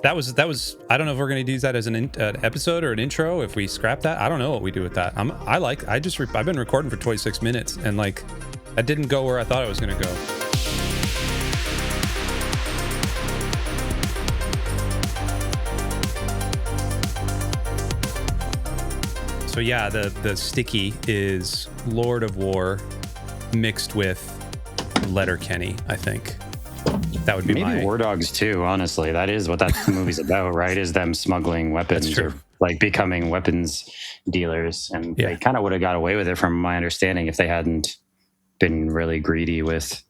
That was. I don't know if we're going to use that as an episode or an intro. If we scrap that, I don't know what we do with that. I've been recording for 26 minutes, and like, that didn't go where I thought it was going to go. So yeah, the sticky is Lord of War mixed with Letterkenny, I think. That would be maybe War Dogs too, honestly. That is what that movie's about, right? Is them smuggling weapons or like becoming weapons dealers. And they kind of would have got away with it from my understanding if they hadn't been really greedy with,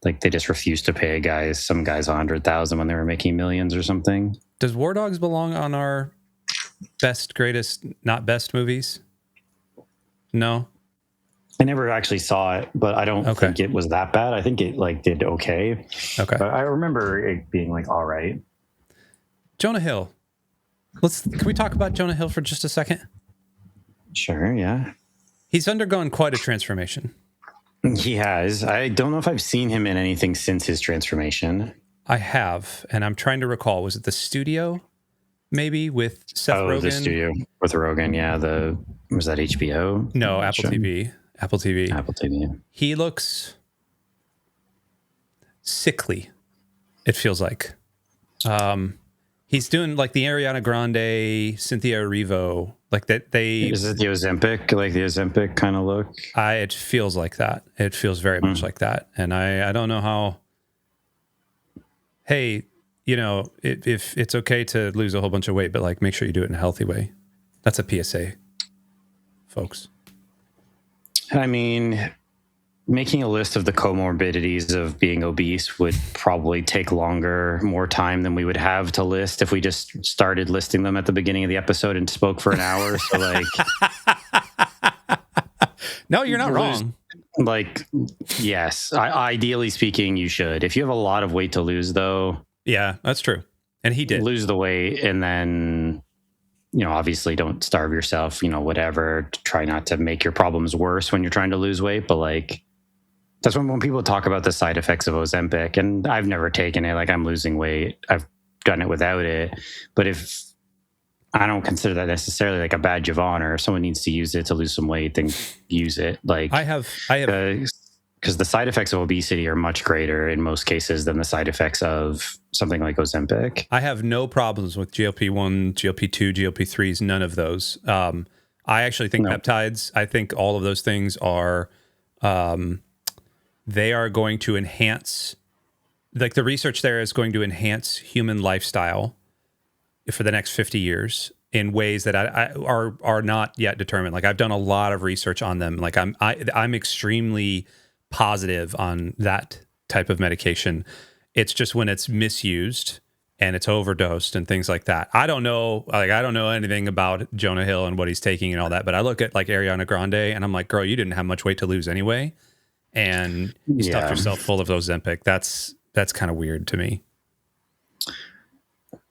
like, they just refused to pay some guys 100,000 when they were making millions or something. Does War Dogs belong on our best, greatest, not best movies? No. I never actually saw it, but I don't think it was that bad. I think it like did okay. Okay. But I remember it being like all right. Jonah Hill. Can we talk about Jonah Hill for just a second? Sure, yeah. He's undergone quite a transformation. He has. I don't know if I've seen him in anything since his transformation. I have, and I'm trying to recall. Was it The Studio? Maybe with Seth Rogen? The Studio with Rogen, yeah. Was that HBO? No, Apple TV. Apple TV. He looks sickly, it feels like. He's doing like the Ariana Grande, Cynthia Erivo, like that. Is it the Ozempic, like the Ozempic kind of look? It feels like that. It feels very much like that. And I don't know how. Hey, if it's okay to lose a whole bunch of weight, but like make sure you do it in a healthy way. That's a PSA, folks. I mean, making a list of the comorbidities of being obese would probably take more time than we would have to list if we just started listing them at the beginning of the episode and spoke for an hour. So like, no, you're not wrong. Like, yes, ideally speaking, you should. If you have a lot of weight to lose, though. Yeah, that's true. And he did lose the weight, and then, obviously don't starve yourself, whatever. Try not to make your problems worse when you're trying to lose weight. But like, that's when people talk about the side effects of Ozempic, and I've never taken it. Like, I'm losing weight. I've done it without it. But if I don't consider that necessarily like a badge of honor, if someone needs to use it to lose some weight, then use it. Like, I have. Because the side effects of obesity are much greater in most cases than the side effects of something like Ozempic. I have no problems with GLP-1, GLP-2, GLP-3s, none of those. I actually think peptides, I think all of those things are, they are going to enhance, like the research there is going to enhance human lifestyle for the next 50 years in ways that are not yet determined. Like, I've done a lot of research on them. Like, I'm extremely positive on that type of medication. It's just when it's misused and it's overdosed and things like that. I don't know anything about Jonah Hill and what he's taking and all that, but I look at like Ariana Grande and I'm like, girl, you didn't have much weight to lose anyway, and you stuffed yourself full of Ozempic. That's kind of weird to me.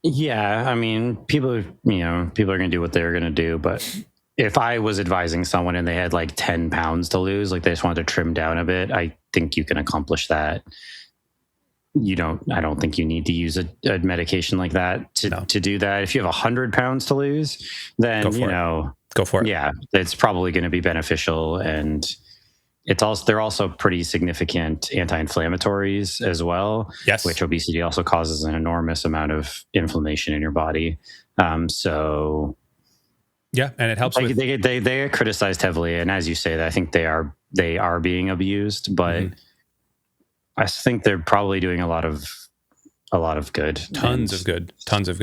Yeah, I mean, people are going to do what they're going to do, but if I was advising someone and they had like 10 pounds to lose, like they just wanted to trim down a bit, I think you can accomplish that. I don't think you need to use a medication like that to do that. If you have 100 pounds to lose, then, go for it. Yeah, it's probably going to be beneficial. And they're also pretty significant anti-inflammatories as well. Yes. Which obesity also causes an enormous amount of inflammation in your body. Yeah, and it helps. Like, they get criticized heavily, and as you say, I think they are being abused, but I think they're probably doing a lot of good, tons of good.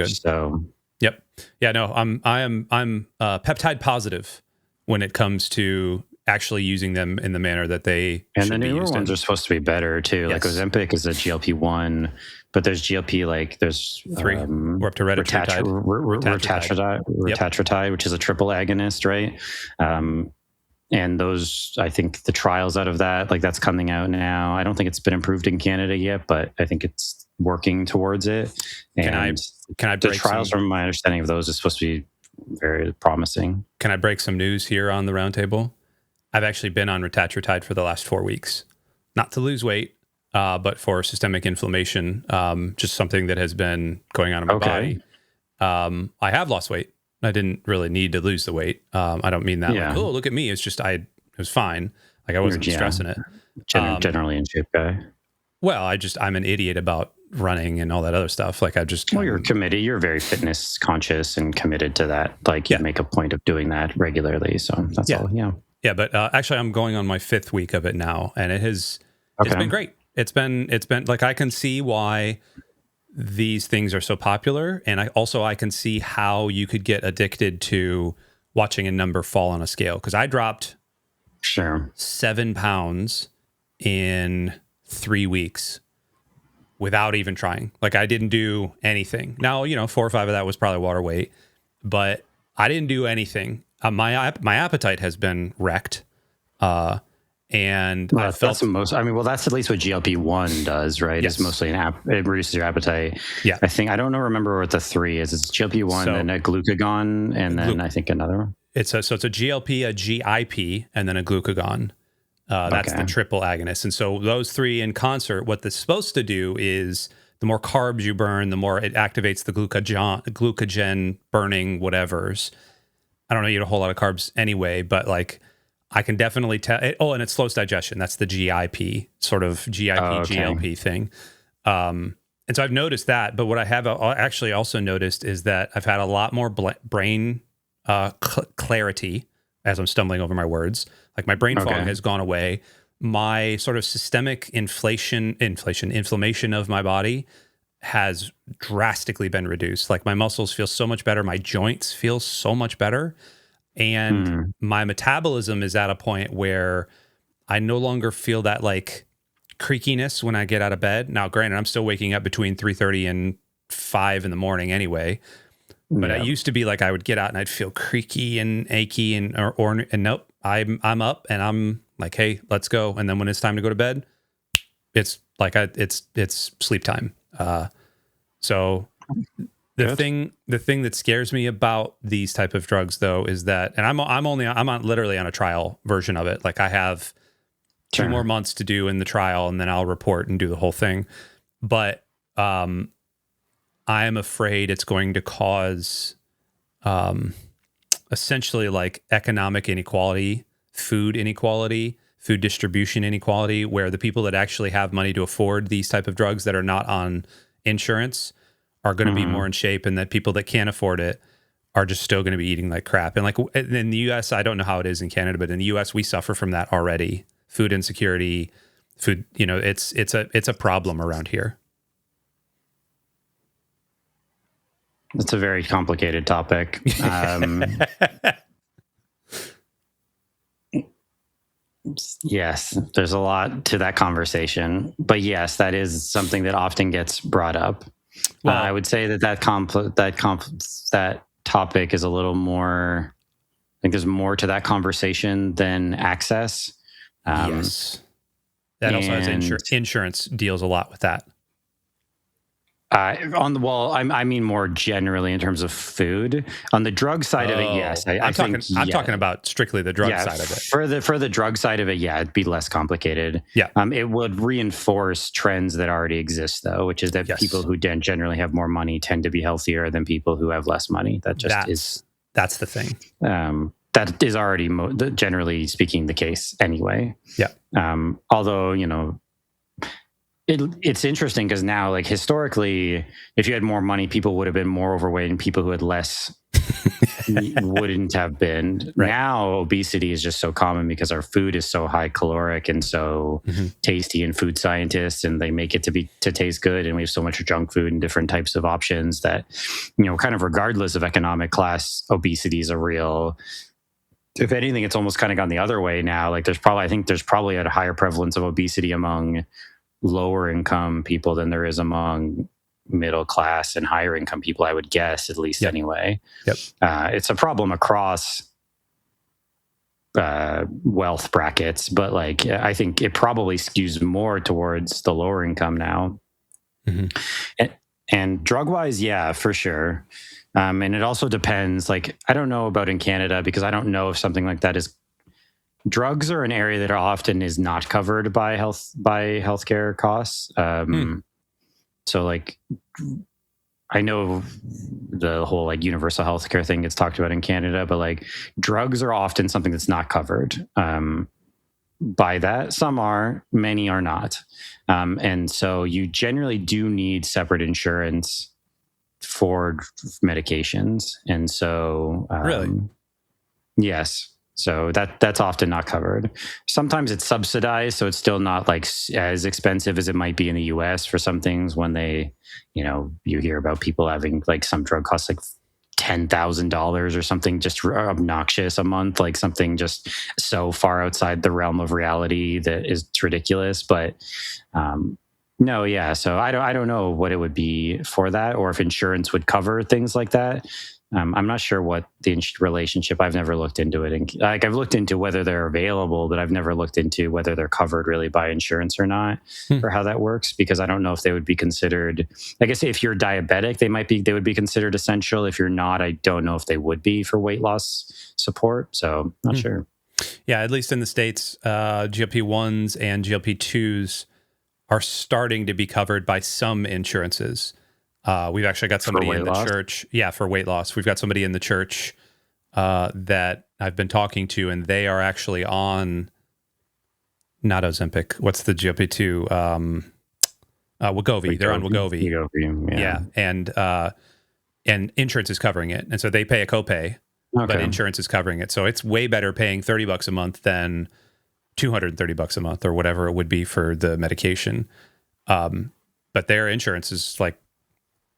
So, yep, yeah, no, I'm peptide positive when it comes to actually using them in the manner that they and should the be newer used ones are supposed to be better too. Yes. Like Ozempic is a GLP-1, but there's GLP, like there's 3. We're up to Retatratide. Retatratide, which is a triple agonist, right? And those, I think the trials out of that, like that's coming out now. I don't think it's been approved in Canada yet, but I think it's working towards it. And can I the trials, from my understanding of those, is supposed to be very promising. Can I break some news here on the Roundtable? I've actually been on Retatratide for the last 4 weeks. Not to lose weight, but for systemic inflammation, just something that has been going on in my body. I have lost weight. I didn't really need to lose the weight. I don't mean that like, oh, look at me. It's just it was fine. Like I wasn't stressing it. Generally in shape guy. Well, I'm an idiot about running and all that other stuff. Like I just... Well, you're committed. You're very fitness conscious and committed to that. Like you make a point of doing that regularly. So that's all. Yeah. Yeah. But actually I'm going on my 5th week of it now, and it's been great. It's been like, I can see why these things are so popular. And I can see how you could get addicted to watching a number fall on a scale. Cause I dropped 7 pounds in 3 weeks without even trying. Like I didn't do anything. Now, 4 or 5 of that was probably water weight, but I didn't do anything. My appetite has been wrecked. And that's the most. I mean, well, that's at least what GLP-1 does, right? Yes. It's mostly it reduces your appetite. Yeah, I don't remember what the 3 is. It's GLP-1, then a glucagon, and then I think another one. It's a GLP, a GIP, and then a glucagon. That's the triple agonist. And so those 3 in concert, what this is supposed to do is the more carbs you burn, the more it activates the glucagon burning whatevers. I don't eat a whole lot of carbs anyway, but like I can definitely tell. And it slows digestion. That's the GIP, sort of GLP thing. And so I've noticed that. But what I have actually also noticed is that I've had a lot more brain clarity as I'm stumbling over my words. Like my brain fog has gone away. My sort of systemic inflammation of my body has drastically been reduced. Like my muscles feel so much better. My joints feel so much better. And my metabolism is at a point where I no longer feel that like creakiness when I get out of bed. Now, granted, I'm still waking up between 3:30 and 5 in the morning anyway. But I used to be like I would get out and I'd feel creaky and achy and nope, I'm up and I'm like, hey, let's go. And then when it's time to go to bed, it's like it's sleep time. So the thing that scares me about these type of drugs though is that, and I'm literally on a trial version of it. Like I have 2 more months to do in the trial, and then I'll report and do the whole thing. But I am afraid it's going to cause essentially like economic inequality, food distribution inequality, where the people that actually have money to afford these type of drugs that are not on insurance are going to be more in shape, and that people that can't afford it are just still going to be eating like crap. And like in the US, I don't know how it is in Canada, but in the US, we suffer from that already. Food insecurity, it's a problem around here. It's a very complicated topic. Yes, there's a lot to that conversation, but yes, that is something that often gets brought up. Well, I would say that topic is a little more. I think there's more to that conversation than access. Yes, that also has insurance deals a lot with that. I mean more generally in terms of food. On the drug side of it, yes. I'm talking about strictly the drug side of it. For the drug side of it, yeah, it'd be less complicated. Yeah. It would reinforce trends that already exist, though, which is that people who generally have more money tend to be healthier than people who have less money. That's the thing. That is already generally speaking the case anyway. Yeah. Although, it's interesting because now, like historically, if you had more money, people would have been more overweight, and people who had less wouldn't have been. Right. Now, obesity is just so common because our food is so high caloric and so tasty, and food scientists, and they make it to taste good, and we have so much junk food and different types of options that, kind of regardless of economic class, obesity is a real. If anything, it's almost kind of gone the other way now. Like there's probably a higher prevalence of obesity among lower income people than there is among middle class and higher income people, I would guess, at least anyway. Yep. It's a problem across wealth brackets, but like I think it probably skews more towards the lower income now. And drug wise, yeah, for sure. And it also depends. Like I don't know about in Canada because I don't know if something like that is drugs are an area that often is not covered by healthcare costs. So like, I know the whole like universal healthcare thing gets talked about in Canada, but like drugs are often something that's not covered by that. Some are, many are not. And so you generally do need separate insurance for medications. And so, Really? yes. So that's often not covered. Sometimes it's subsidized, so it's still not like as expensive as it might be in the US for some things when they, you hear about people having like some drug costs like $10,000 or something just obnoxious a month, like something just so far outside the realm of reality that is ridiculous. But no, yeah. So I don't know what it would be for that, or if insurance would cover things like that. I'm not sure what the relationship. I've never looked into it. And like I've looked into whether they're available, but I've never looked into whether they're covered really by insurance or not, or how that works. Because I don't know if they would be considered. I guess if you're diabetic, they would be considered essential. If you're not, I don't know if they would be for weight loss support. So not sure. Yeah, at least in the States, GLP-1s and GLP-2s are starting to be covered by some insurances. We've actually got somebody in the church. Yeah, for weight loss. We've got somebody in the church that I've been talking to, and they are actually on, not Ozempic. What's the GLP-2? Wegovy. They're on Wegovy. Yeah. And insurance is covering it. And so they pay a copay, but insurance is covering it. So it's way better paying $30 a month than $230 a month or whatever it would be for the medication. But their insurance is like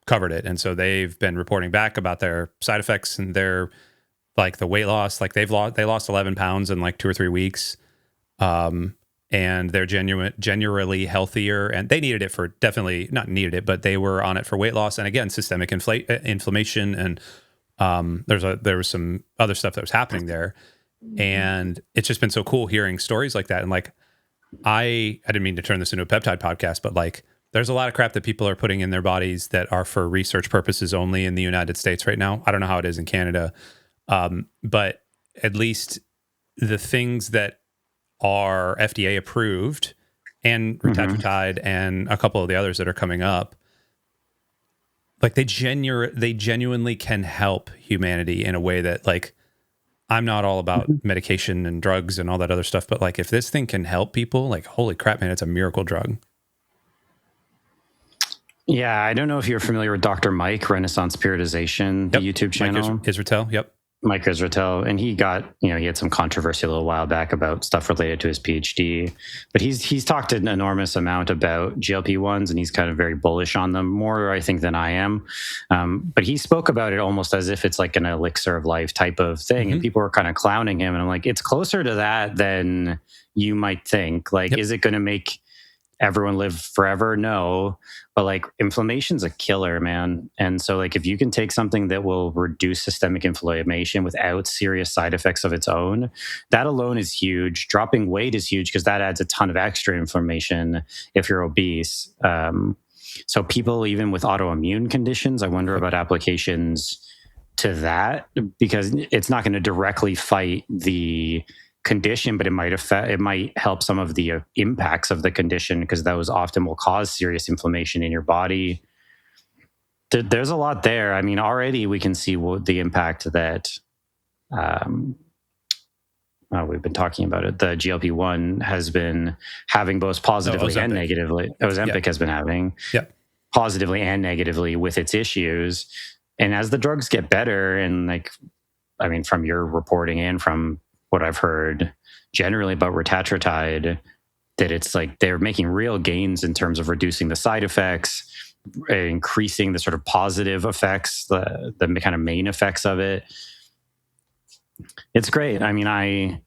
covered it. And so they've been reporting back about their side effects and their like the weight loss. Like they lost 11 pounds in like 2 or 3 weeks. And they're genuinely healthier, and they needed it for definitely not needed it, but they were on it for weight loss. And again, systemic inflammation. And there was some other stuff that was happening there. And it's just been so cool hearing stories like that. And like, I didn't mean to turn this into a peptide podcast, but like, there's a lot of crap that people are putting in their bodies that are for research purposes only in the United States right now. I don't know how it is in Canada. But at least the things that are FDA approved and Retatratide and a couple of the others that are coming up, like they genuinely can help humanity in a way that like, I'm not all about medication and drugs and all that other stuff, but like if this thing can help people, like holy crap, man, it's a miracle drug. Yeah, I don't know if you're familiar with Dr. Mike, Renaissance Periodization, the YouTube channel. Mike Israetel, yep. Mike Israetel, and he had some controversy a little while back about stuff related to his PhD, but he's talked an enormous amount about GLP-1s, and he's kind of very bullish on them, more I think than I am. But he spoke about it almost as if it's like an elixir of life type of thing, and people were kind of clowning him, and I'm like, it's closer to that than you might think. Like, is it going to make everyone live forever? No. But like inflammation's a killer, man. And so like if you can take something that will reduce systemic inflammation without serious side effects of its own, that alone is huge. Dropping weight is huge because that adds a ton of extra inflammation if you're obese. So people even with autoimmune conditions, I wonder about applications to that, because it's not going to directly fight the condition, but it might help some of the impacts of the condition, because those often will cause serious inflammation in your body. There's a lot there. I mean, already we can see the impact that we've been talking about it. The GLP-1 has been having both positively and negatively. Ozempic has been having positively and negatively with its issues. And as the drugs get better, and like, I mean, from your reporting and from what I've heard generally about Retatratide, that it's like they're making real gains in terms of reducing the side effects, increasing the sort of positive effects, the kind of main effects of it. It's great. I mean, I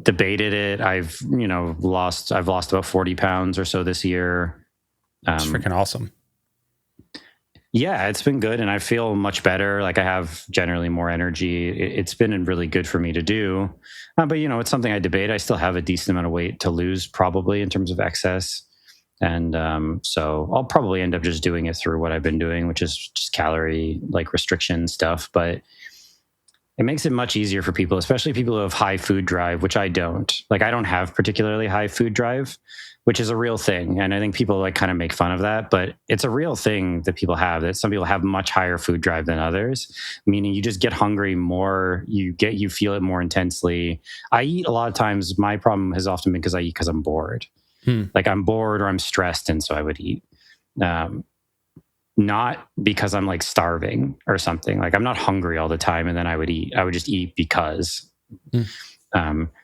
debated it. I've lost about 40 pounds or so this year. It's freaking awesome. Yeah, it's been good, and I feel much better. Like I have generally more energy. It's been really good for me to do. But it's something I debate. I still have a decent amount of weight to lose, probably in terms of excess. And so I'll probably end up just doing it through what I've been doing, which is just calorie like restriction stuff. But it makes it much easier for people, especially people who have high food drive, which I don't. Like, I don't have particularly high food drive, which is a real thing. And I think people like kind of make fun of that, but it's a real thing that people have, that some people have much higher food drive than others, meaning you just get hungry more, you feel it more intensely. I eat a lot of times. My problem has often been because I eat because I'm bored. Like, I'm bored or I'm stressed, and so I would eat. Not because I'm like starving or something. Like, I'm not hungry all the time and then I would eat. I would just eat because.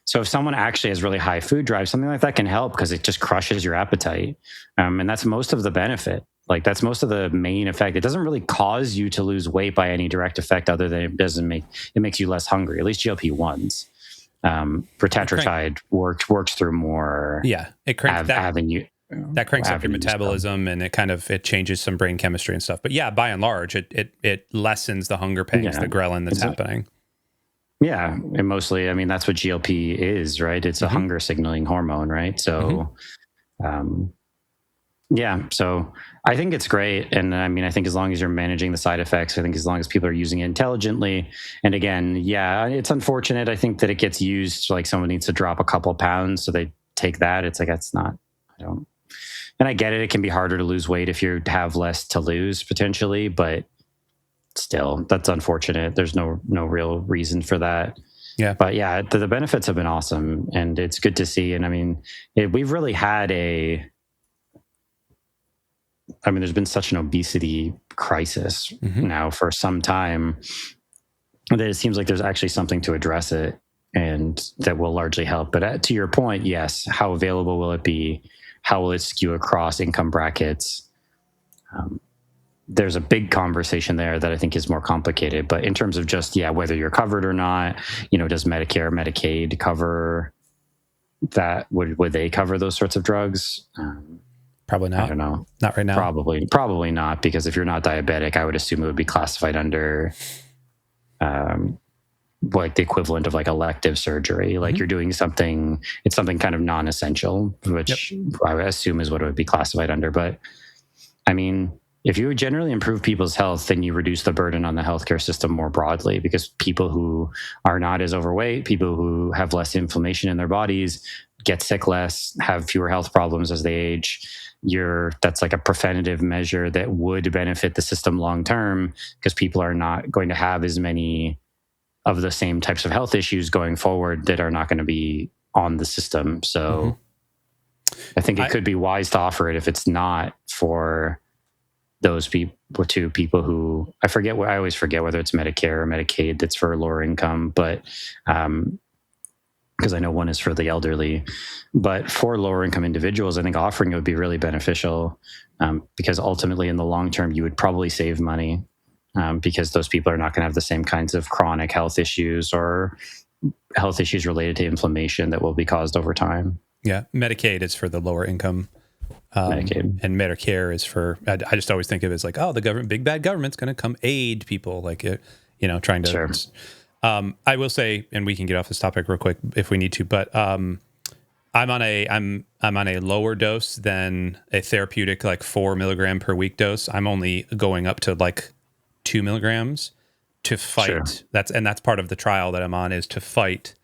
So if someone actually has really high food drive, something like that can help because it just crushes your appetite. And that's most of the benefit. Like, that's most of the main effect. It doesn't really cause you to lose weight by any direct effect other than it makes you less hungry, at least GLP-1s. Retatratide works through more. Yeah. It cranks avenue. That cranks up your metabolism, and it changes some brain chemistry and stuff. But yeah, by and large, it lessens the hunger pangs, the ghrelin that's happening. Yeah, and mostly, I mean, that's what GLP is, right? It's a hunger signaling hormone, right? So, yeah, so I think it's great. And I mean, I think as long as you're managing the side effects, I think as long as people are using it intelligently, and again, yeah, it's unfortunate. I think that it gets used like someone needs to drop a couple pounds, so they take that. It's like, that's not, and I get it. It can be harder to lose weight if you have less to lose potentially, but still, that's unfortunate. There's no real reason for that. Yeah. But yeah, the benefits have been awesome, and it's good to see. And I mean, we've really had there's been such an obesity crisis now for some time that it seems like there's actually something to address it, and that will largely help. But to your point, yes, how available will it be? How will it skew across income brackets? There's a big conversation there that I think is more complicated. But in terms of just, whether you're covered or not, does Medicare, Medicaid cover that? Would they cover those sorts of drugs? Probably not. I don't know. Not right now. Probably not, because if you're not diabetic, I would assume it would be classified under like the equivalent of like elective surgery. Like you're doing something, it's something kind of non-essential, which I would assume is what it would be classified under. But I mean, if you generally improve people's health, then you reduce the burden on the healthcare system more broadly, because people who are not as overweight, people who have less inflammation in their bodies, get sick less, have fewer health problems as they age. That's like a preventative measure that would benefit the system long term, because people are not going to have as many of the same types of health issues going forward that are not going to be on the system. So I think it could be wise to offer it if it's not for those people, to people who I always forget whether it's Medicare or Medicaid that's for lower income, but because I know one is for the elderly, but for lower income individuals, I think offering it would be really beneficial, because ultimately in the long term, you would probably save money, because those people are not going to have the same kinds of chronic health issues or health issues related to inflammation that will be caused over time. Yeah. Medicaid is for the lower income. Medicaid. And Medicare is for, I just always think of it as like, oh, the government, big bad government's going to come aid people, like, trying to, sure. I will say, and we can get off this topic real quick if we need to, but I'm on a lower dose than a therapeutic, like 4 milligram per week dose. I'm only going up to like 2 milligrams to fight. Sure. That's part of the trial that I'm on, is to fight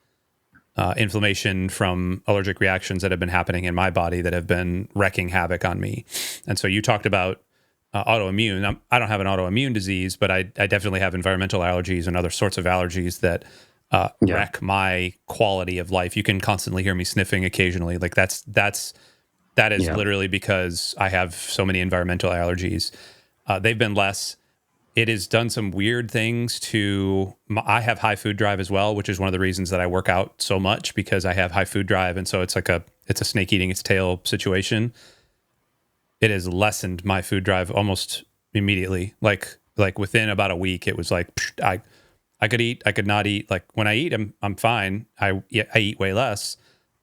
inflammation from allergic reactions that have been happening in my body that have been wreaking havoc on me. And so you talked about autoimmune. I don't have an autoimmune disease, but I definitely have environmental allergies and other sorts of allergies that wreck my quality of life. You can constantly hear me sniffing occasionally. Like that is literally because I have so many environmental allergies. They've been less. It has done some weird things I have high food drive as well, which is one of the reasons that I work out so much, because I have high food drive. And so it's a snake eating its tail situation. It has lessened my food drive almost immediately. Like within about a week, it was like, I could eat, I could not eat. Like when I eat, I'm fine. I eat way less.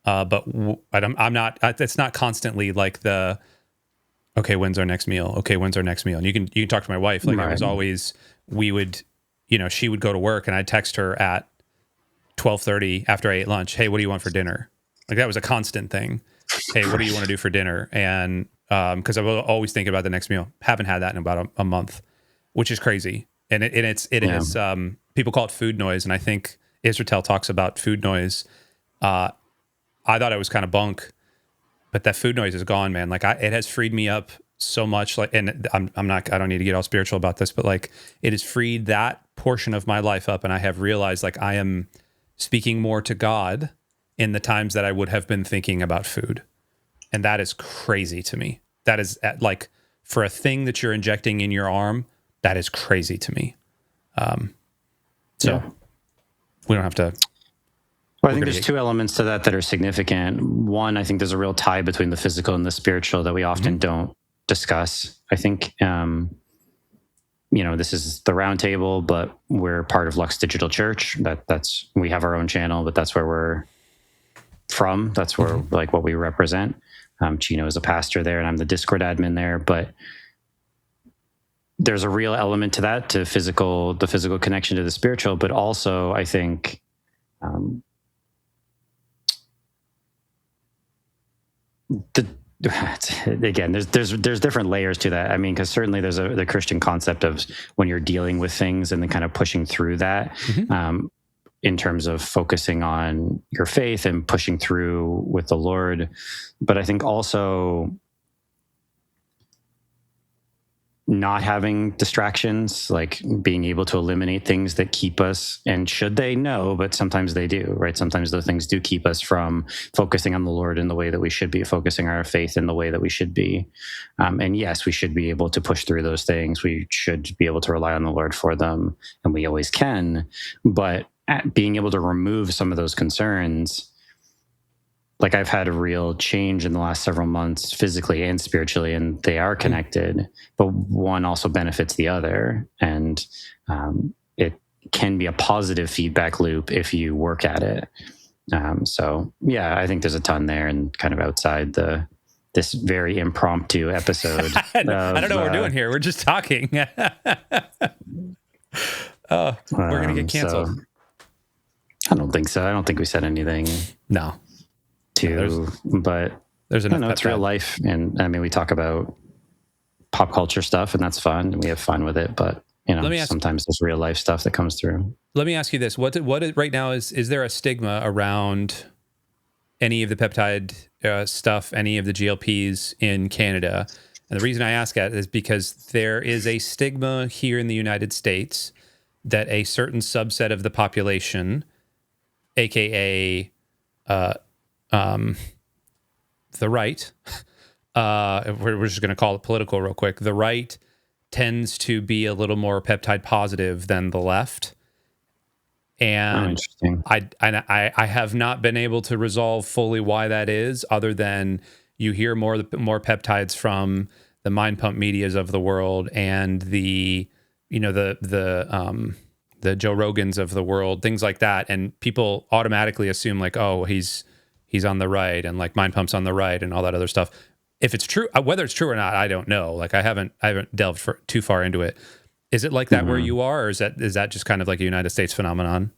But I'm not, it's not constantly like okay, when's our next meal? Okay, when's our next meal? And you can talk to my wife. Like, right. It was always, she would go to work and I'd text her at 12:30 after I ate lunch. Hey, what do you want for dinner? Like, that was a constant thing. Hey, what do you want to do for dinner? And because I will always think about the next meal. Haven't had that in about a month, which is crazy. And it has people call it food noise, and I think Israel talks about food noise. I thought it was kind of bunk, but that food noise is gone, man. Like it has freed me up so much. Like, and I'm not, I don't need to get all spiritual about this, but like it has freed that portion of my life up. And I have realized like I am speaking more to God in the times that I would have been thinking about food. And that is crazy to me. That is like for a thing that you're injecting in your arm, that is crazy to me. We don't have to. Well, I think there's two elements to that are significant. One, I think there's a real tie between the physical and the spiritual that we often don't discuss. I think, this is the Roundtable, but we're part of Lux Digital Church. We have our own channel, but that's where we're from. That's where like what we represent. Chino is a pastor there, and I'm the Discord admin there. But there's a real element to that, to the physical connection to the spiritual. But also, I think. Again, there's different layers to that. I mean, because certainly there's the Christian concept of when you're dealing with things and then kind of pushing through that, in terms of focusing on your faith and pushing through with the Lord. But I think also not having distractions, like being able to eliminate things that keep us, and should they? No, but sometimes they do, right? Sometimes those things do keep us from focusing on the Lord in the way that we should be, focusing our faith in the way that we should be. And yes, we should be able to push through those things. We should be able to rely on the Lord for them, and we always can. But being able to remove some of those concerns, like I've had a real change in the last several months, physically and spiritually, and they are connected, but one also benefits the other. And it can be a positive feedback loop if you work at it. So yeah, I think there's a ton there, and kind of outside this very impromptu episode. I don't know what we're doing here. We're just talking. We're going to get canceled. So, I don't think so. I don't think we said anything. No. But there's enough. It's real life, and I mean, we talk about pop culture stuff, and that's fun, and we have fun with it. But sometimes there's real life stuff that comes through. Let me ask you this: what right now is there a stigma around any of the peptide stuff, any of the GLPs in Canada? And the reason I ask that is because there is a stigma here in the United States that a certain subset of the population, aka the right, we're just going to call it political real quick. The right tends to be a little more peptide positive than the left. And I have not been able to resolve fully why that is, other than you hear more peptides from the Mind Pump medias of the world and the Joe Rogans of the world, things like that. And people automatically assume like, oh, he's on the right, and like Mind Pump's on the right and all that other stuff. If it's true, whether it's true or not, I don't know. Like I haven't delved too far into it. Is it like that where you are, or is that just kind of like a United States phenomenon?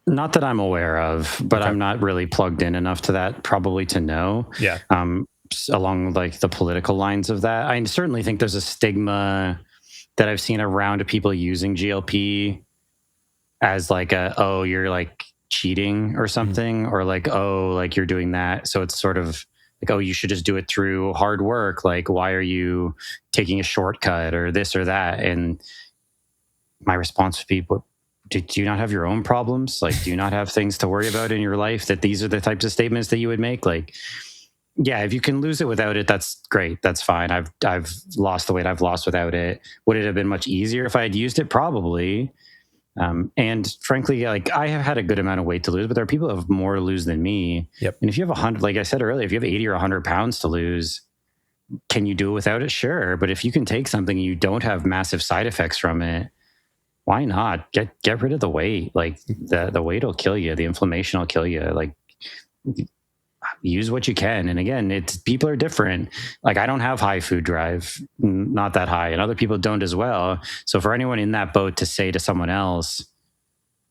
Not that I'm aware of, but okay. I'm not really plugged in enough to that probably to know. Yeah. Along like the political lines of that, I certainly think there's a stigma that I've seen around people using GLP as like you're like cheating or something, or like, like you're doing that. So it's sort of like, you should just do it through hard work. Like, why are you taking a shortcut or this or that? And my response would be, do you not have your own problems? Like, do you not have things to worry about in your life that these are the types of statements that you would make? Like, yeah, if you can lose it without it, that's great. That's fine. I've lost the weight I've lost without it. Would it have been much easier if I had used it? Probably. And frankly, like I have had a good amount of weight to lose, but there are people who have more to lose than me. Yep. And if you have 100, like I said earlier, if you have 80 or 100 pounds to lose, can you do it without it? Sure. But if you can take something and you don't have massive side effects from it, why not get rid of the weight? Like the weight will kill you. The inflammation will kill you. Like use what you can. And again, people are different. Like I don't have high food drive, not that high, and other people don't as well. So for anyone in that boat to say to someone else,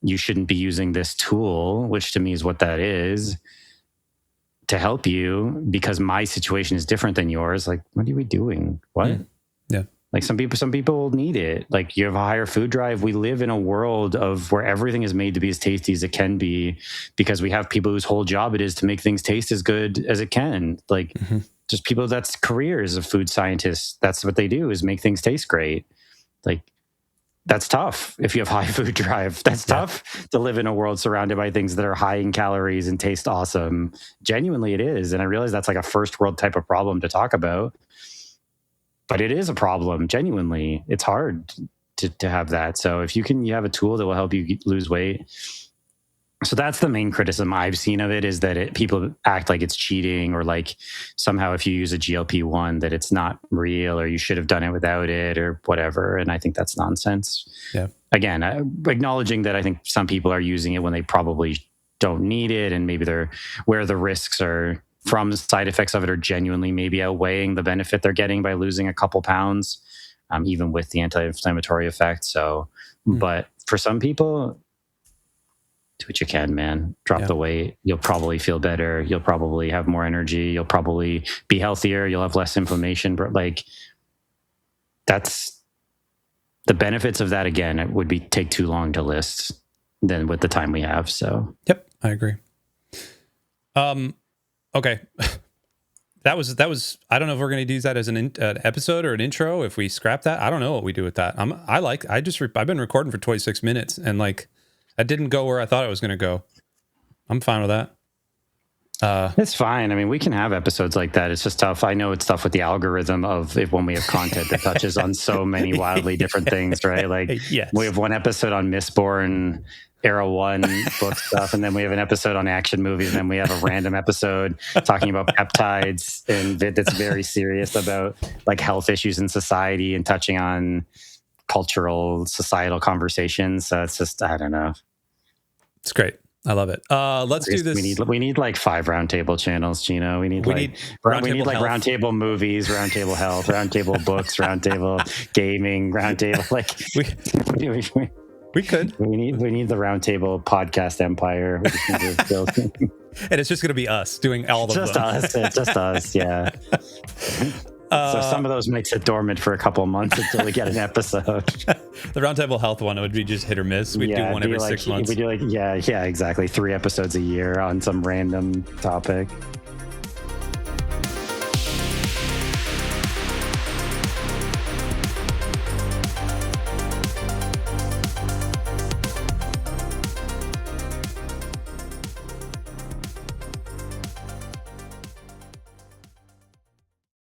you shouldn't be using this tool, which to me is what that is, to help you because my situation is different than yours. Like, what are we doing? What? Yeah. Like some people need it. Like you have a higher food drive. We live in a world of where everything is made to be as tasty as it can be, because we have people whose whole job it is to make things taste as good as it can. Like just people, that's careers of food scientists. That's what they do, is make things taste great. Like that's tough. If you have high food drive, that's tough to live in a world surrounded by things that are high in calories and taste awesome. Genuinely it is. And I realize that's like a first world type of problem to talk about. But it is a problem, genuinely. It's hard to have that. So if you have a tool that will help you lose weight. So that's the main criticism I've seen of it, is that people act like it's cheating, or like somehow if you use a GLP-1 that it's not real, or you should have done it without it, or whatever. And I think that's nonsense. Yeah. Again, acknowledging that I think some people are using it when they probably don't need it, and maybe they're where the risks are from the side effects of it are genuinely maybe outweighing the benefit they're getting by losing a couple pounds, even with the anti-inflammatory effect. So, but for some people, do what you can, man. Drop the weight. You'll probably feel better. You'll probably have more energy. You'll probably be healthier. You'll have less inflammation. But like, that's the benefits of that. Again, it would take too long to list than with the time we have. So, yep, I agree. Okay. That was, I don't know if we're going to use that as an episode or an intro. If we scrap that, I don't know what we do with that. I've been recording for 26 minutes and like, I didn't go where I thought it was going to go. I'm fine with that. It's fine. I mean, we can have episodes like that. It's just tough. I know it's tough with the algorithm of when we have content that touches on so many wildly different things, right? Like we have one episode on Mistborn Era 1 book stuff, and then we have an episode on action movies, and then we have a random episode talking about peptides, and that's very serious about like health issues in society and touching on cultural, societal conversations. So it's just, I don't know. It's great. I love it. Let's do this. We need like 5 roundtable channels, Chino. We need roundtable movies, roundtable health, roundtable books, roundtable gaming, roundtable we could. We need the roundtable podcast empire. We just need to build. And it's just going to be us doing all of them. Just us. Yeah. So some of those might sit dormant for a couple of months until we get an episode. The Roundtable Health one would be just hit or miss. We'd do one every 6 months. We do exactly 3 episodes a year on some random topic.